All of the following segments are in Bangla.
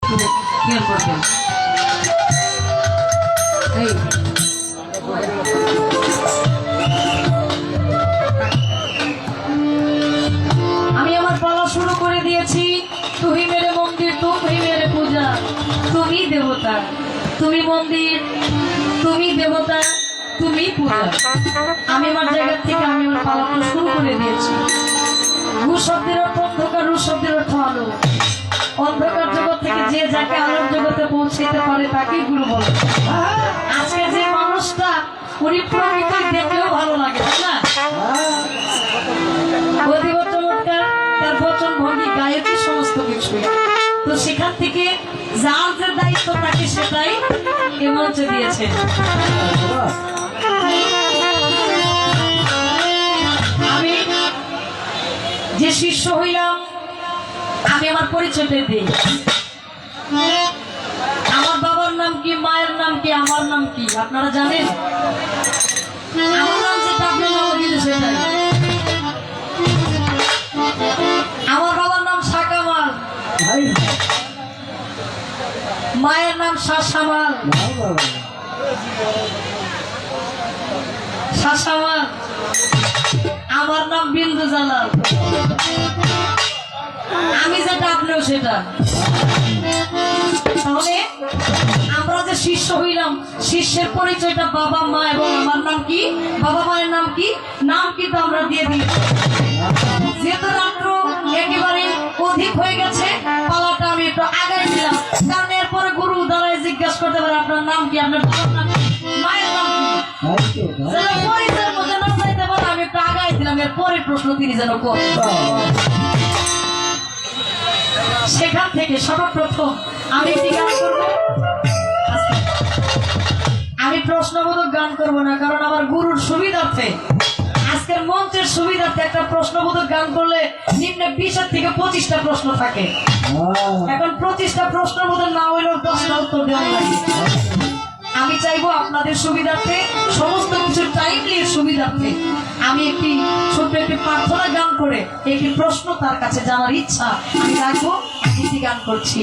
খেয়াল করবেন। এই আমি আমার বলা শুরু করে দিয়েছি। তুমি মেরে মন্দির, তুমি মেরে পূজা, তুমি দেবতা, তুমি মন্দির, তুমি দেবতা, তুমি পূজা। আমি আমার জায়গা থেকে আমি আমার পালানো শুরু করে দিয়েছি। ঘু শব্দের অর্থ অন্ধকার, রু শব্দের অর্থ আলো। অন্ধকার জগৎ থেকে যে যাকে আলোর জগতে পৌঁছাতে পারে তাকেই গুরু বলে। আজকে যে মানুষটা উনি প্রকৃতি দেখলেও ভালো লাগে, তাই না? অতীব চমৎকার, তার বচন ভঙ্গি গায়কী সমস্ত কিছু। তো সেখান থেকে যার যে দায়িত্ব তাকে সেটাই এ মঞ্চে দিয়েছে। আমি যে শিষ্য হইলাম, আমি আমার পরিচয়টা দিই। আমার বাবার নাম কি, মায়ের নাম কি, আমার নাম কি আপনারা জানেন? আমার নাম যেটা আপনার নাম কিন্তু সেটাই। আমার বাবার নাম শাকামাল, মায়ের নাম শাসামাল। শাসামাল, আমার নাম বিন্দু জালাল। আমি যেটা আপনিও সেটা। তাহলে আমরা যে শিষ্য হইলাম, শিষ্যের পরিচয়টা বাবা মা এবং আমার নাম কি, বাবা মায়ের নাম কি, নাম কিন্তু আমরা দিয়ে দিয়েছি। যেহেতু রাত্র একেবারে অধিক হয়ে গেছে, পালাটা আমি একটু আগাই দিলাম, কারণ এরপরে গুরু দ্বারাই জিজ্ঞাসা করতে পারে আপনার নাম কি, আপনার বাবার নাম কি, মায়ের নাম কি। যেন পরিচয়ের মধ্যে না যাইতে পারে আমি একটু আগাই দিলাম, এরপরে প্রশ্ন তিনি যেন করেন। সেখান থেকে সর্বপ্রথম আমি কি গান করবো? আমি প্রশ্নবোধক গান করব না, কারণ আমার গুরুর সুবিধার্থে, আজকের মঞ্চের সুবিধার্থে একটা প্রশ্নবোধক গান করলে নিম্নে 20 থেকে 25টা প্রশ্ন থাকে। এখন 25টা প্রশ্নবোধক না হইলেও 10টা উত্তর দেওয়া লাগে। আমি চাইবো আপনাদের সুবিধার্থে, সমস্ত কিছু টাইমলির সুবিধার্থে আমি একটি ছোট্ট একটি প্রার্থনা গান করে একটি প্রশ্ন তার কাছে জানার ইচ্ছা আমি রাখবো। একটি গান করছি।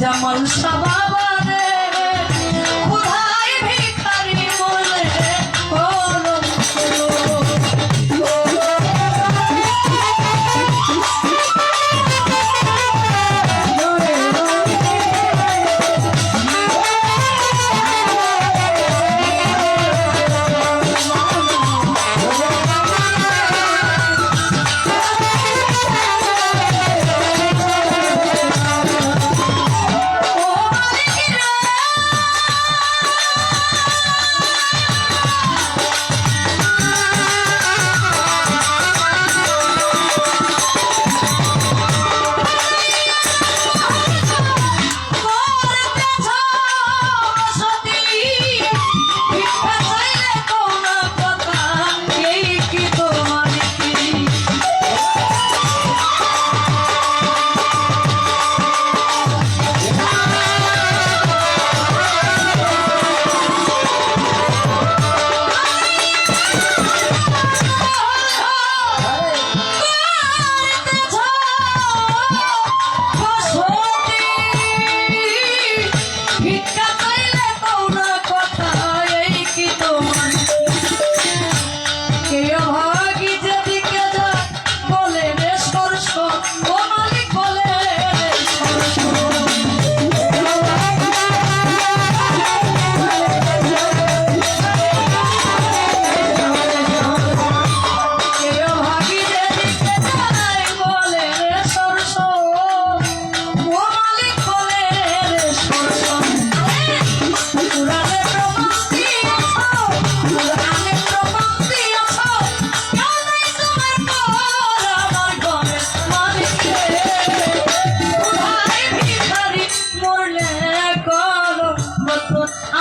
জামাল সাবাবারে কোথায় ভিখারি বলে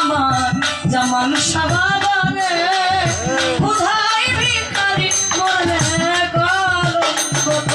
আমার জামাল সাবারে কোথায় ভিখারি মরলে গেল কত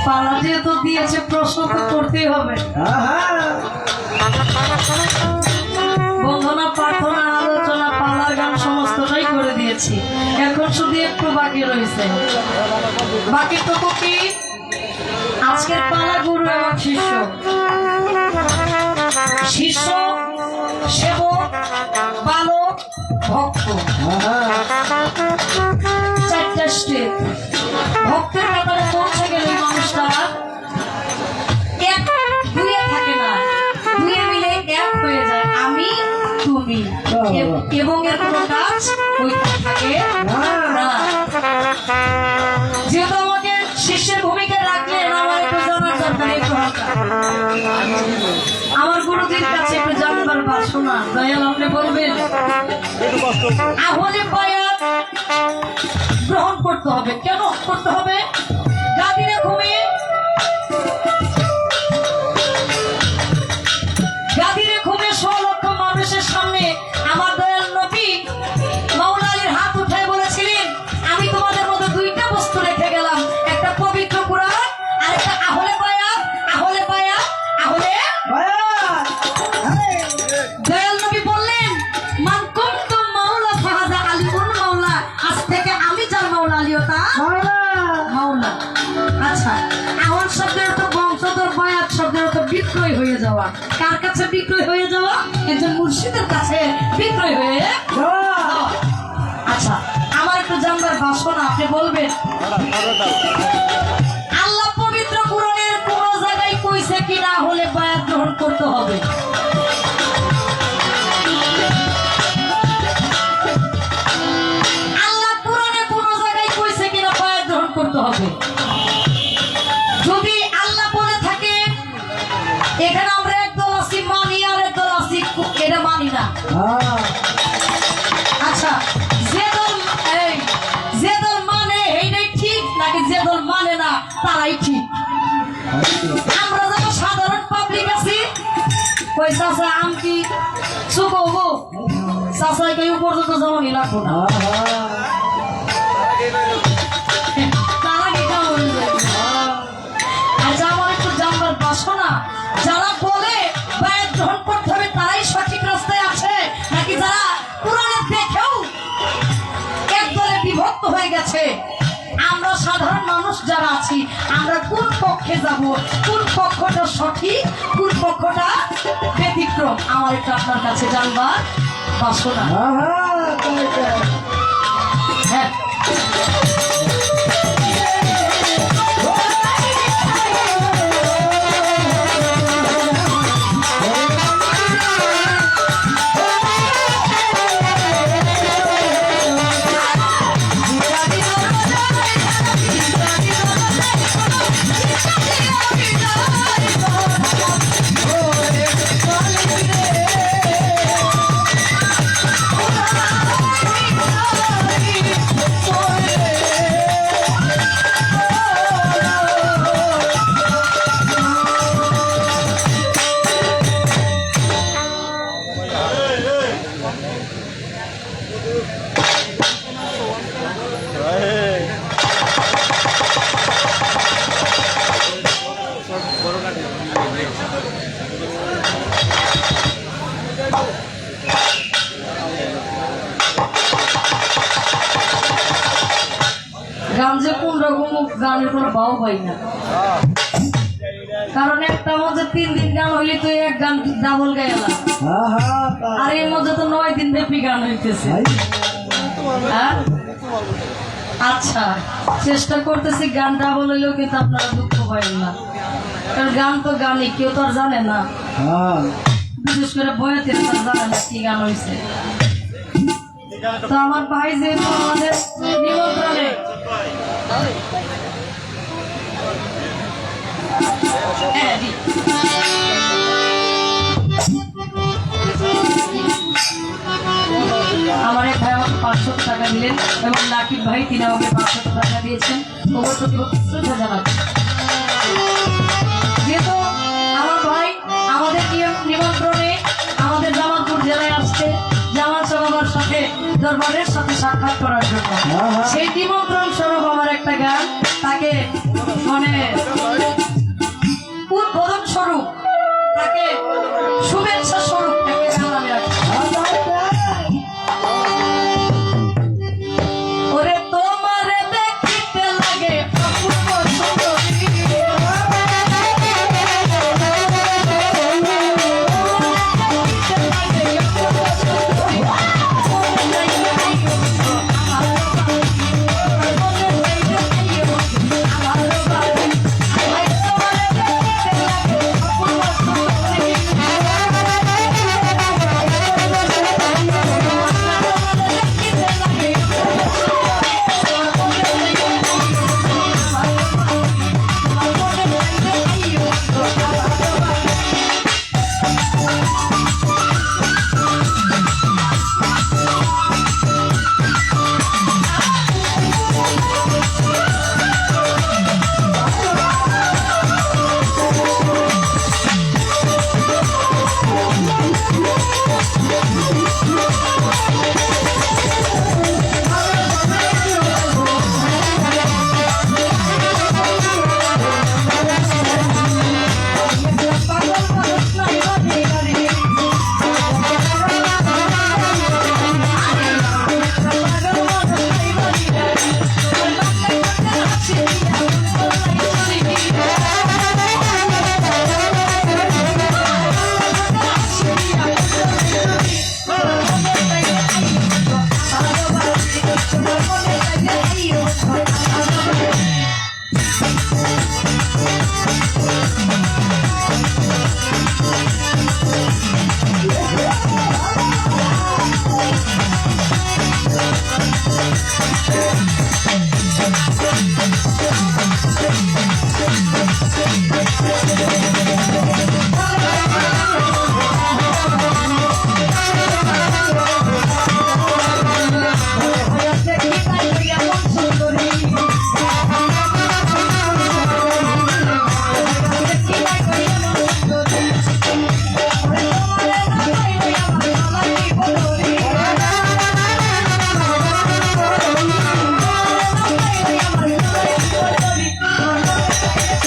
পালা যেহেতু দিয়েছে প্রশ্ন তো করতেই হবে। বন্দনা প্রার্থনা আলোচনা পালার গান সমস্তটাই করে দিয়েছি, এখন শুধু একটু বাকি রয়েছে। বাকি তো কি শিষ্য, শিষ্য, সেবক, বালক, ভক্ত, চারটা স্টেপ। ভক্তের ব্যাপারে পৌঁছে গেলে মানুষটা এক দুয়ে থাকে না, দুয়ে মিলে এক হয়ে যায়, আমি তুমি, এবং এর কোনো কাজ ওইখানে থাকে না। যেহেতু আমাকে শিষ্যের ভূমিকা রাখলেন, আমার একটু জানার দরকার, একটু হালকা আমার গুরুজির কাছে একটু জানবার বাসনা। দয়াল আপনি বলবেন আহলে বায়াত গ্রহণ করতে হবে। কেন করতে হবে? গাদিরে ঘুমিয়ে লক্ষ মানুষের সামনে আমার দয়াল নবী মাওলা আলীর হাত উঠায় বলেছিলেন, আমি তোমাদের মধ্যে দুইটা বস্তু রেখে গেলাম, একটা পবিত্র কুরআন আর একটা আহলে বায়াত। আহলে বায়াত, আহলে বায়াত। দয়াল নবী বললেন, মান কুনতুম মাওলা ফাহাদা আলিউন মাওলা, আজ থেকে আমি যার মাওলা আলীও তার মাওলা। আচ্ছা, আহল শব্দের অর্থ বংশধর, বায়াত শব্দের অর্থ বিক্রয় হয়ে যাওয়া। কার কাছে বিক্রয় হয়ে যাওয়া? একজন মুর্শিদের কাছে বিক্রয় হয়ে যাওয়া। আচ্ছা, আমার একটু জানবার বাসনা, আপনি বলবেন আল্লাহ পবিত্র কুরআনের কোন জায়গায় কইছে কিনা হলে বায়াত গ্রহণ করতে হবে? আল্লাহ কুরআনে কোন জায়গায় কইছে কিনা বায়াত গ্রহণ করতে হবে? যদি আল্লাহ বলে থাকে, এখানে আমরা একদল আছি মানি আর একদল আছি এটা মানি না। আচ্ছা, যে দল মানে এইটাই ঠিক, নাকি যে দল মানে না তারাই ঠিক? আমরা যারা সাধারণ পাবলিক আছি, ওই চাষা আম কি চুপ হবো, চাষাই কেউ পর্যন্ত যেমনই লাগবো না, তারা কি কেমন? আচ্ছা, আমার একটু জানবার বাসনা, যারা বলে বায়াত গ্রহণ করতে হবে তারাই সঠিক রাস্তায় আছে, নাকি যারা কোরআনে দেখেও একদলে বিভক্ত হয়ে গেছে? আমরা সাধারণ মানুষ যারা আছি, আমরা কোন পক্ষে যাব, কোন পক্ষটা সঠিক, কোন পক্ষটা ব্যতিক্রম, আমার একটু আপনার কাছে জানবার বাসনা। হ্যাঁ, গান যে কোন রকম গানের কোনো ভাও পাই না, কারণ একটা মধ্যে 3 দিন গান হইলে তো এক গান ডাবল গাইলাম, আর এর মধ্যে তো 9 দিন ব্যাপী গান হইতেছে। আচ্ছা, চেষ্টা করতেছি গান ডাবল হইলেও কিন্তু আপনারা দুঃখ পাইবেন না, কারণ গান তো গানই, কেউ তো আর জানে না, বিশেষ করে বয়াতের জানে না কি গান হয়েছে। তো আমার ভাই যেহেতু আমাদের নিমন্ত্রণে আমার এক ভাই আমাকে 500 টাকা দিলেন, এবং নাকিব ভাই তিনি আমাকে 500 টাকা দিয়েছেন। ওর প্রতি শ্রদ্ধা জানাচ্ছি। যেহেতু আমার ভাই আমাদের নিমন্ত্রণে আমাদের জামালপুর জেলায় আসছে জামাল সাহেবের সাথে দরবারের সাথে সাক্ষাৎ করার জন্য, সেই নিমন্ত্রণ স্বরূপ আমার একটা গান তাকে মানে উদ্বোধন স্বরূপ, তাকে শুভেচ্ছা স্বরূপ একটা গান আমি রাখছি। ওরে তোমারে দেখিতে লাগে অপূর্ব সুন্দরী,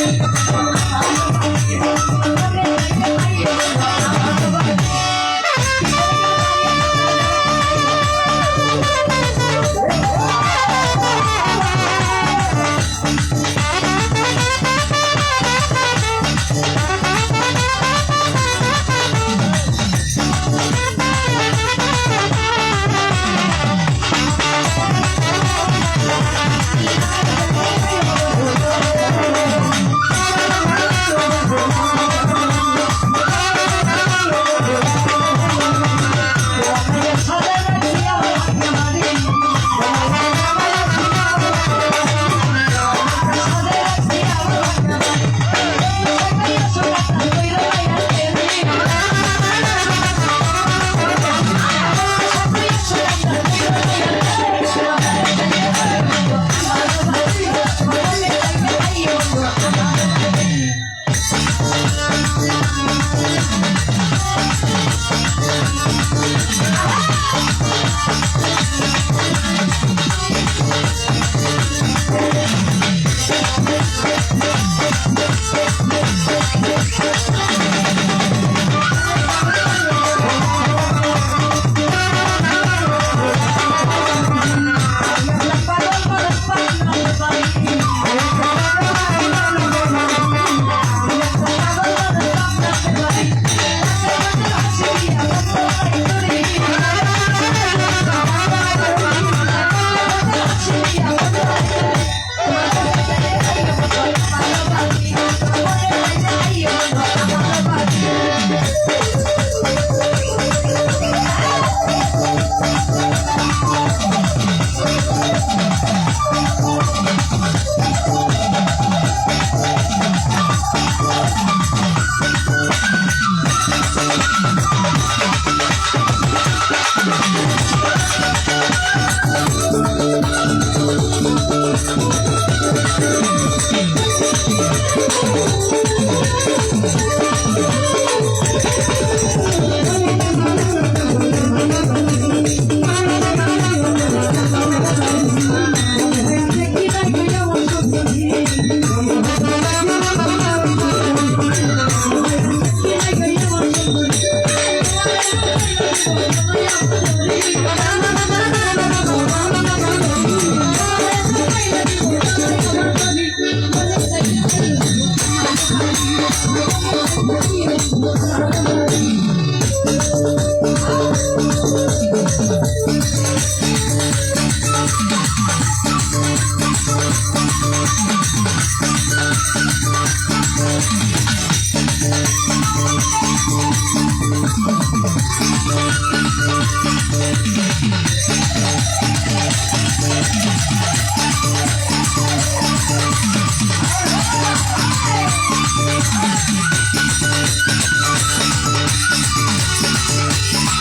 Thank you.